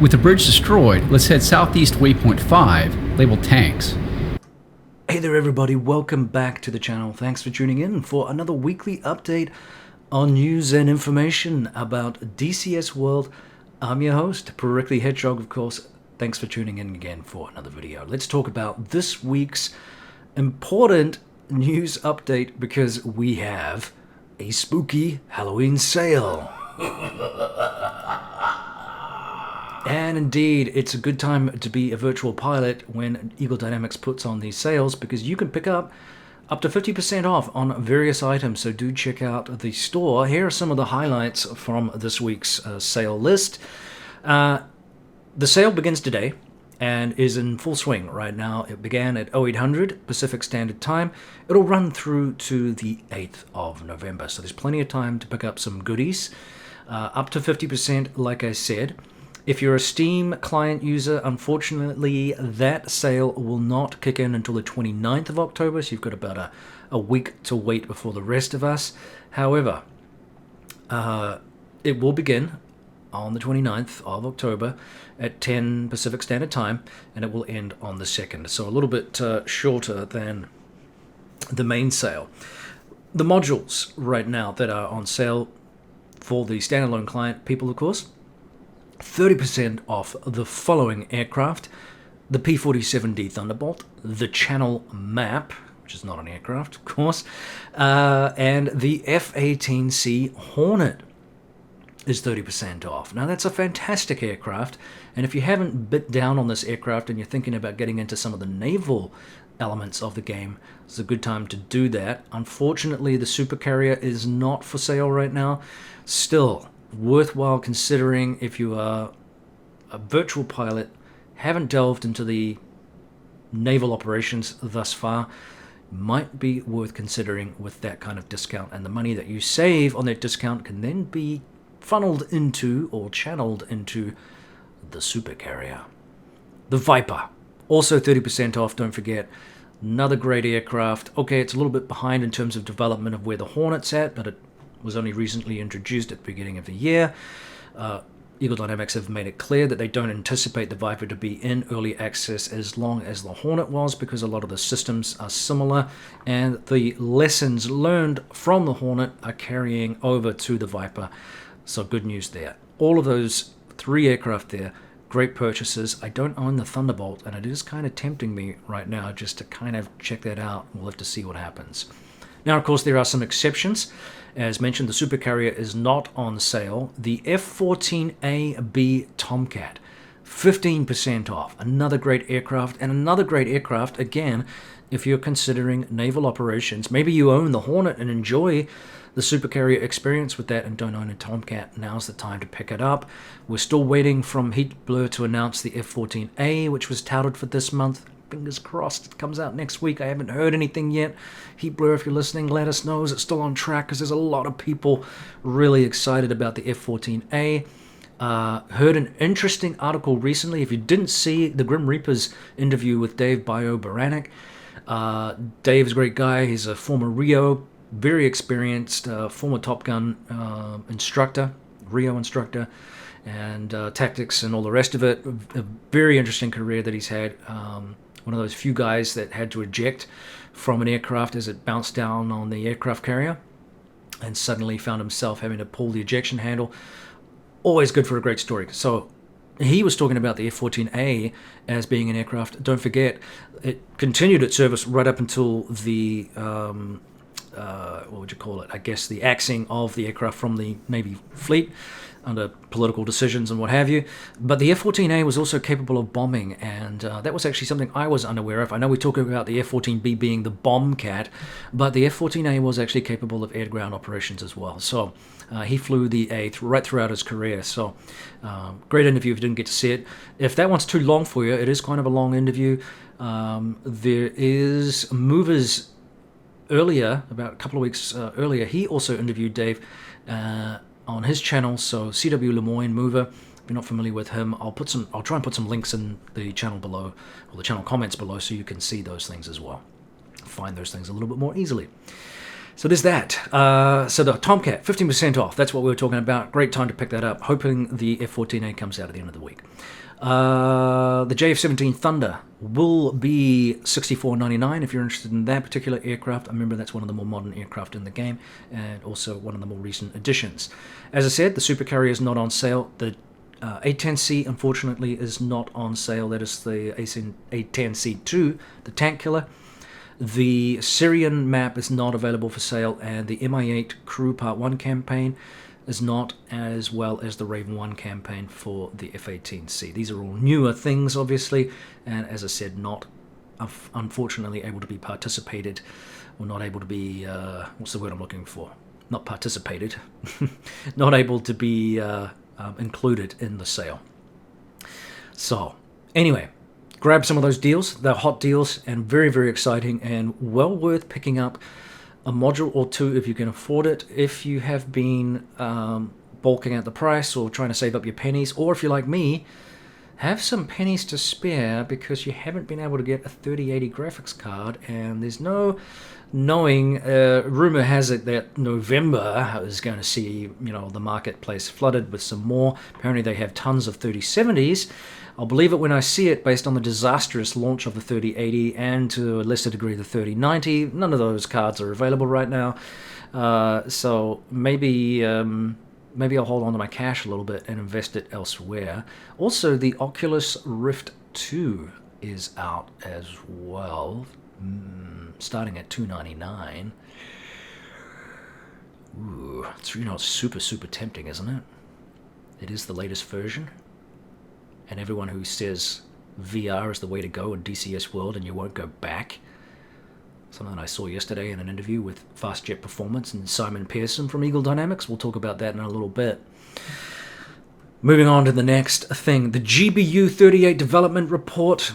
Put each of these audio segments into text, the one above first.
With the bridge destroyed, let's head southeast waypoint 5, labeled tanks. Hey there everybody, welcome back to the channel. Thanks for tuning in for another weekly update on news and information about DCS World. I'm your host, Peruse Hedgehog, of course. Thanks for tuning in again for another video. Let's talk about this week's important news update because we have a spooky Halloween sale. And indeed, it's a good time to be a virtual pilot when Eagle Dynamics puts on these sales because you can pick up to 50% off on various items, so do check out the store. Here are some of the highlights from this week's sale list. The sale begins today and is in full swing right now. It began at 0800 Pacific Standard Time. It'll run through to the 8th of November, so there's plenty of time to pick up some goodies. Up to 50%, like I said. If you're a Steam client user, unfortunately, that sale will not kick in until the 29th of October, so you've got about a week to wait before the rest of us. However, it will begin on the 29th of October at 10 Pacific Standard Time, and it will end on the 2nd, so a little bit shorter than the main sale. The modules right now that are on sale for the standalone client people, of course, 30% off the following aircraft: the P-47D Thunderbolt, the Channel Map, which is not an aircraft, of course, and the F-18C Hornet is 30% off. Now, that's a fantastic aircraft, and if you haven't bit down on this aircraft and you're thinking about getting into some of the naval elements of the game, it's a good time to do that. Unfortunately, the supercarrier is not for sale right now. Still, worthwhile considering if you are a virtual pilot, haven't delved into the naval operations thus far, might be worth considering with that kind of discount, and the money that you save on that discount can then be funneled into or channeled into the supercarrier. The Viper, also 30% off, don't forget. Another great aircraft. Okay, it's a little bit behind in terms of development of where the Hornet's at, but it was only recently introduced at the beginning of the year. Eagle Dynamics have made it clear that they don't anticipate the Viper to be in early access as long as the Hornet was, because a lot of the systems are similar and the lessons learned from the Hornet are carrying over to the Viper. So good news there. All of those three aircraft there, great purchases. I don't own the Thunderbolt, and it is kind of tempting me right now just to kind of check that out. We'll have to see what happens. Now, of course, there are some exceptions. As mentioned, the supercarrier is not on sale. The F-14AB Tomcat, 15% off. Another great aircraft, and another great aircraft, again, if you're considering naval operations. Maybe you own the Hornet and enjoy the supercarrier experience with that and don't own a Tomcat. Now's the time to pick it up. We're still waiting from Heat Blur to announce the F-14A, which was touted for this month. Fingers crossed it comes out next week. I haven't heard anything yet. Heat Blur, if you're listening, let us know. Is it still on track? Because there's a lot of people really excited about the F-14A. Heard an interesting article recently. If you didn't see the Grim Reaper's interview with Dave Baranek, Dave's a great guy. He's a former RIO, very experienced, former Top Gun instructor, RIO instructor, and tactics and all the rest of it. A very interesting career that he's had. One of those few guys that had to eject from an aircraft as it bounced down on the aircraft carrier and suddenly found himself having to pull the ejection handle. Always good for a great story. So he was talking about the F-14A as being an aircraft. Don't forget, it continued its service right up until the, what would you call it? I guess the axing of the aircraft from the Navy fleet under political decisions and what have you. But the F-14A was also capable of bombing, and that was actually something I was unaware of. I know we talk about the F-14B being the Bombcat, but the F-14A was actually capable of air-to-ground operations as well. So he flew the A right throughout his career. So great interview if you didn't get to see it. If that one's too long for you, it is kind of a long interview. There is Movers earlier, about a couple of weeks earlier, he also interviewed Dave on his channel. So CW Lemoyne Mover, if you're not familiar with him, I'll try and put some links in the channel below, or the channel comments below, so you can see those things as well. Find those things a little bit more easily. So there's that. So the Tomcat, 15% off. That's what we were talking about. Great time to pick that up. Hoping the F-14A comes out at the end of the week. The JF-17 Thunder will be $64.99 if you're interested in that particular aircraft. I remember that's one of the more modern aircraft in the game, and also one of the more recent additions. As I said, the Supercarrier is not on sale. The A10C, unfortunately, is not on sale. That is the A10C2, the tank killer. The Syrian map is not available for sale, and the MI8 Crew Part 1 campaign is not, as well as the Raven 1 campaign for the F-18C. These are all newer things, obviously, and as I said, not unfortunately able to be participated, or not able to be, what's the word I'm looking for? Not participated, not able to be included in the sale. So, anyway, grab some of those deals. They're hot deals and very, very exciting, and well worth picking up a module or two if you can afford it. If you have been bulking out the price or trying to save up your pennies, or if you're like me, have some pennies to spare because you haven't been able to get a 3080 graphics card, and there's no knowing. Rumor has it that November is going to see, the marketplace flooded with some more. Apparently they have tons of 3070s. I'll believe it when I see it, based on the disastrous launch of the 3080 and to a lesser degree the 3090. None of those cards are available right now, so maybe I'll hold on to my cash a little bit and invest it elsewhere. Also, the Oculus Rift 2 is out as well, starting at $299. Ooh, it's super, super tempting, isn't it? It is the latest version. And everyone who says VR is the way to go in DCS world and you won't go back. Something I saw yesterday in an interview with Fast Jet Performance and Simon Pearson from Eagle Dynamics. We'll talk about that in a little bit. Moving on to the next thing. The GBU 38 development report.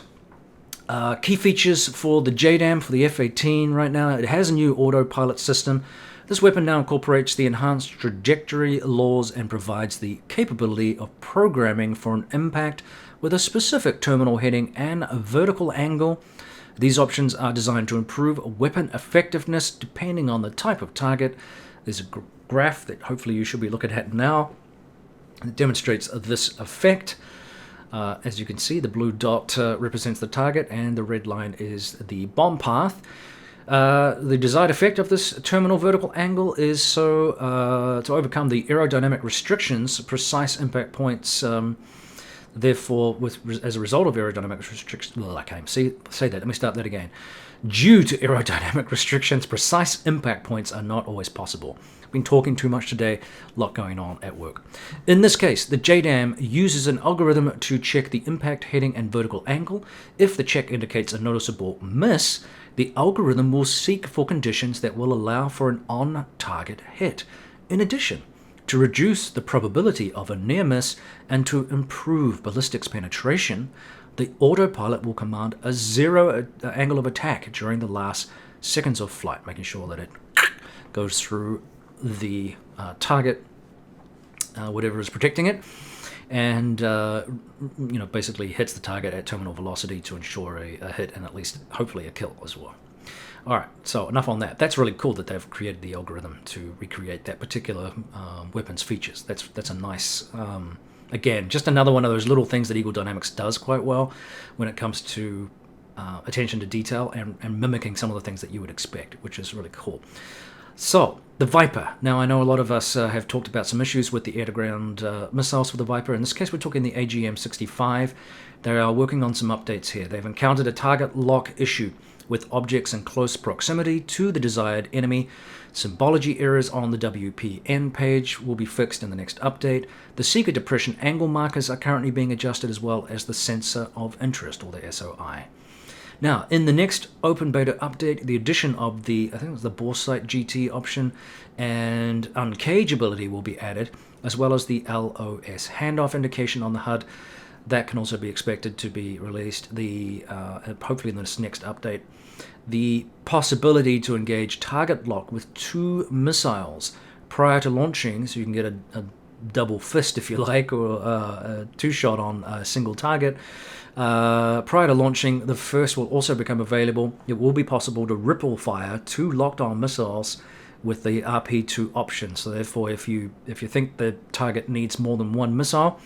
Key features for the JDAM for the F-18 right now. It has a new autopilot system. This weapon now incorporates the enhanced trajectory laws and provides the capability of programming for an impact with a specific terminal heading and a vertical angle. These options are designed to improve weapon effectiveness depending on the type of target. There's a graph that hopefully you should be looking at now. It demonstrates this effect. As you can see, the blue dot represents the target and the red line is the bomb path. The desired effect of this terminal vertical angle is to overcome the aerodynamic restrictions, precise impact points. Therefore, as a result of aerodynamic restrictions, I can't say that. Let me start that again. Due to aerodynamic restrictions, precise impact points are not always possible. I've been talking too much today, a lot going on at work. In this case, the JDAM uses an algorithm to check the impact heading and vertical angle. If the check indicates a noticeable miss, the algorithm will seek for conditions that will allow for an on-target hit. In addition, to reduce the probability of a near miss and to improve ballistics penetration, the autopilot will command a zero angle of attack during the last seconds of flight, making sure that it goes through the target, whatever is protecting it, and basically hits the target at terminal velocity to ensure a hit and at least hopefully a kill as well. All right, so enough on that. That's really cool that they've created the algorithm to recreate that particular weapon's features. That's a nice, again, just another one of those little things that Eagle Dynamics does quite well when it comes to attention to detail and mimicking some of the things that you would expect, which is really cool. So, the Viper. Now, I know a lot of us have talked about some issues with the air-to-ground missiles for the Viper. In this case, we're talking the AGM-65. They are working on some updates here. They've encountered a target lock issue with objects in close proximity to the desired enemy. Symbology errors on the WPN page will be fixed in the next update. The seeker depression angle markers are currently being adjusted, as well as the sensor of interest, or the SOI. Now, in the next open beta update, the addition of the, I think it was the Boresight GT option and uncageability will be added, as well as the LOS handoff indication on the HUD. That can also be expected to be released, hopefully in this next update. The possibility to engage target lock with 2 missiles prior to launching, so you can get a double fist, if you like, or a 2-shot on a single target. Prior to launching, the first will also become available. It will be possible to ripple fire 2 locked-on missiles with the RP2 option. So therefore, if you think the target needs more than one missile,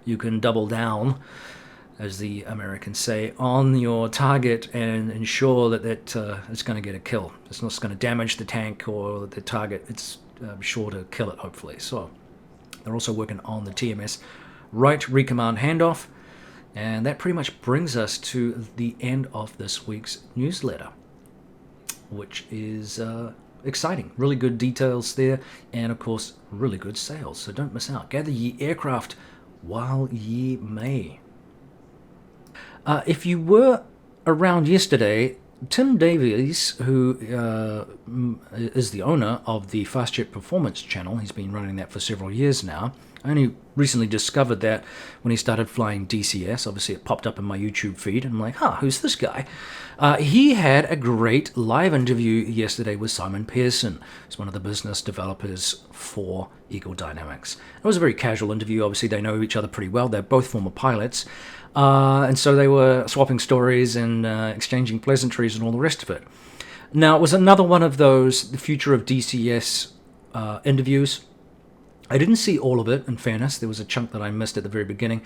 you can double down, as the Americans say, on your target and ensure that it's going to get a kill. It's not going to damage the tank or the target. It's sure to kill it, hopefully. So they're also working on the TMS right recommand handoff. And that pretty much brings us to the end of this week's newsletter, which is exciting. Really good details there, and of course, really good sales. So don't miss out. Gather ye aircraft while ye may. If you were around yesterday, Tim Davies, who is the owner of the Fast Jet Performance channel, he's been running that for several years now. I only recently discovered that when he started flying DCS. Obviously, it popped up in my YouTube feed, and I'm like, who's this guy? He had a great live interview yesterday with Simon Pearson, who's one of the business developers for Eagle Dynamics. It was a very casual interview. Obviously, they know each other pretty well. They're both former pilots. And so they were swapping stories and exchanging pleasantries and all the rest of it. Now, it was another one of those, the future of DCS interviews. I didn't see all of it, in fairness. There was a chunk that I missed at the very beginning.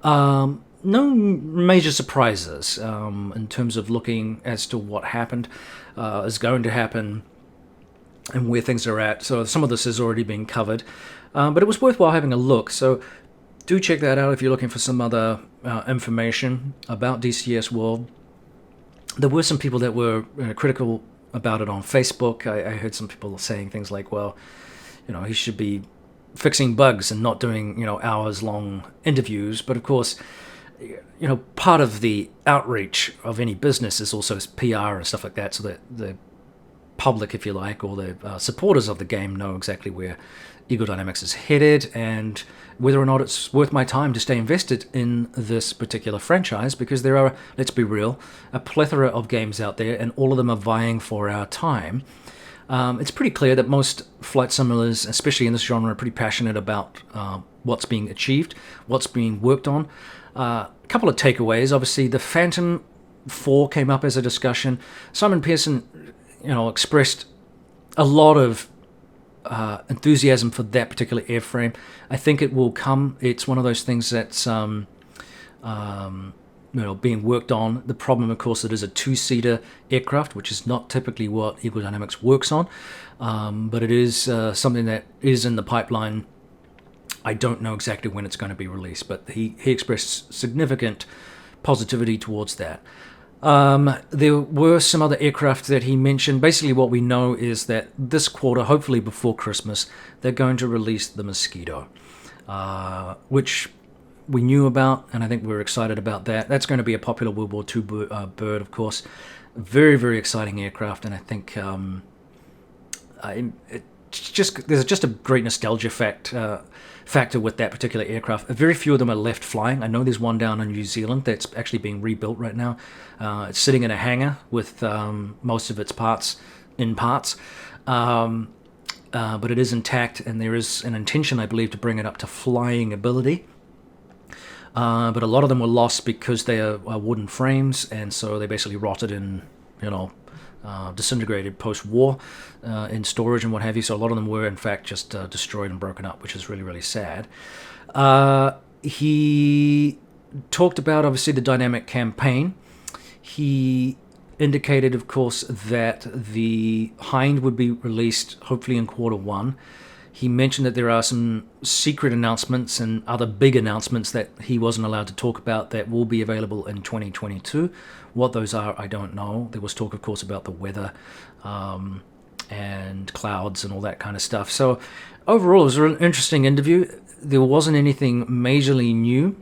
No major surprises in terms of looking as to what happened, is going to happen, and where things are at. So some of this has already been covered. But it was worthwhile having a look. So do check that out if you're looking for some other information about DCS World. There were some people that were critical about it on Facebook. I heard some people saying things like, well, he should be fixing bugs and not doing, hours-long interviews. But of course, part of the outreach of any business is also PR and stuff like that, so that the public, if you like, or the supporters of the game know exactly where Eagle Dynamics is headed and whether or not it's worth my time to stay invested in this particular franchise, because there are, let's be real, a plethora of games out there, and all of them are vying for our time. It's pretty clear that most flight simulators, especially in this genre, are pretty passionate about what's being achieved, what's being worked on. A couple of takeaways. Obviously, the Phantom 4 came up as a discussion. Simon Pearson, expressed a lot of enthusiasm for that particular airframe. I think it will come. It's one of those things that's being worked on. The problem, of course, it is a two-seater aircraft, which is not typically what Eagle Dynamics works on, but it is something that is in the pipeline. I don't know exactly when it's going to be released, but he expressed significant positivity towards that. There were some other aircraft that he mentioned. Basically, what we know is that this quarter, hopefully before Christmas, they're going to release the Mosquito, which we knew about, and I think we're excited about that. That's going to be a popular World War II bird, of course. Very, very exciting aircraft, and I think there's just a great nostalgia factor with that particular aircraft. Very few of them are left flying. I know there's one down in New Zealand that's actually being rebuilt right now. It's sitting in a hangar with most of its parts in parts. But it is intact, and there is an intention, I believe, to bring it up to flying ability. But a lot of them were lost because they are wooden frames, and so they basically rotted and, disintegrated post-war in storage and what have you. So a lot of them were, in fact, just destroyed and broken up, which is really, really sad. He talked about, obviously, the dynamic campaign. He indicated, of course, that the Hind would be released hopefully in Q1. He mentioned that there are some secret announcements and other big announcements that he wasn't allowed to talk about that will be available in 2022. What those are, I don't know. There was talk, of course, about the weather and clouds and all that kind of stuff. So overall, it was an interesting interview. There wasn't anything majorly new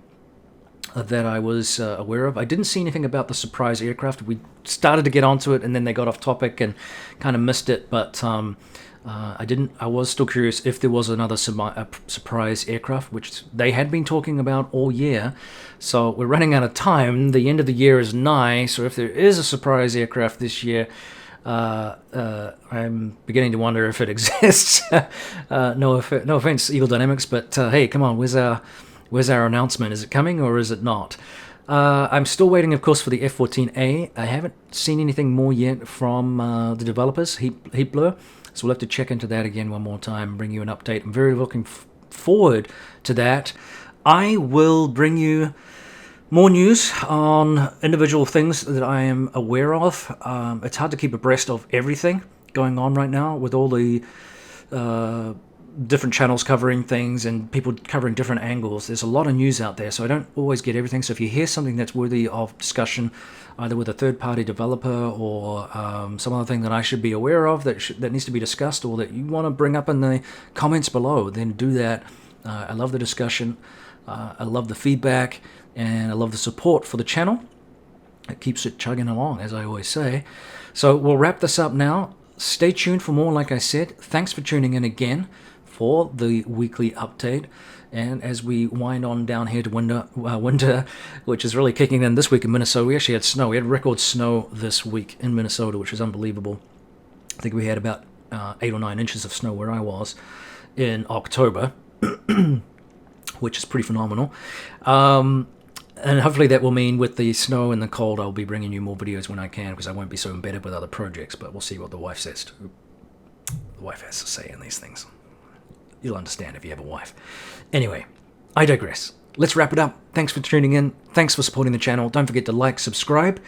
that I was aware of. I didn't see anything about the surprise aircraft. We started to get onto it, and then they got off topic and kind of missed it, but I was still curious if there was another surprise aircraft, which they had been talking about all year. So we're running out of time. The end of the year is nigh. So if there is a surprise aircraft this year, I'm beginning to wonder if it exists. No offense, Eagle Dynamics, but hey, come on, where's our announcement? Is it coming or is it not? I'm still waiting, of course, for the F-14A. I haven't seen anything more yet from the developers, Heat Blur. So we'll have to check into that again one more time, bring you an update. I'm very looking forward to that. I will bring you more news on individual things that I am aware of. It's hard to keep abreast of everything going on right now with all the different channels covering things and people covering different angles. There's a lot of news out there, so I don't always get everything. So if you hear something that's worthy of discussion, either with a third-party developer or some other thing that I should be aware of that needs to be discussed, or that you want to bring up in the comments below, then do that. I love the discussion. I love the feedback, and I love the support for the channel. It keeps it chugging along, as I always say. So we'll wrap this up now. Stay tuned for more, like I said. Thanks for tuning in again for the weekly update. And as we wind on down here to winter, which is really kicking in this week in Minnesota, we actually had snow. We had record snow this week in Minnesota, which is unbelievable. I think we had about 8 or 9 inches of snow where I was in October, which is pretty phenomenal. And hopefully that will mean with the snow and the cold, I'll be bringing you more videos when I can, because I won't be so embedded with other projects. But we'll see what the wife says. The wife has to say in these things. You'll understand if you have a wife. Anyway, I digress. Let's wrap it up. Thanks for tuning in. Thanks for supporting the channel. Don't forget to like, subscribe.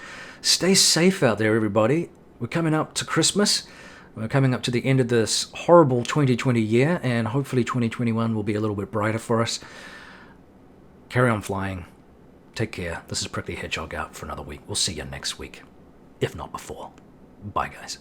Stay safe out there, everybody. We're coming up to Christmas. We're coming up to the end of this horrible 2020 year, and hopefully 2021 will be a little bit brighter for us. Carry on flying. Take care. This is Prickly Hedgehog out for another week. We'll see you next week, if not before. Bye, guys.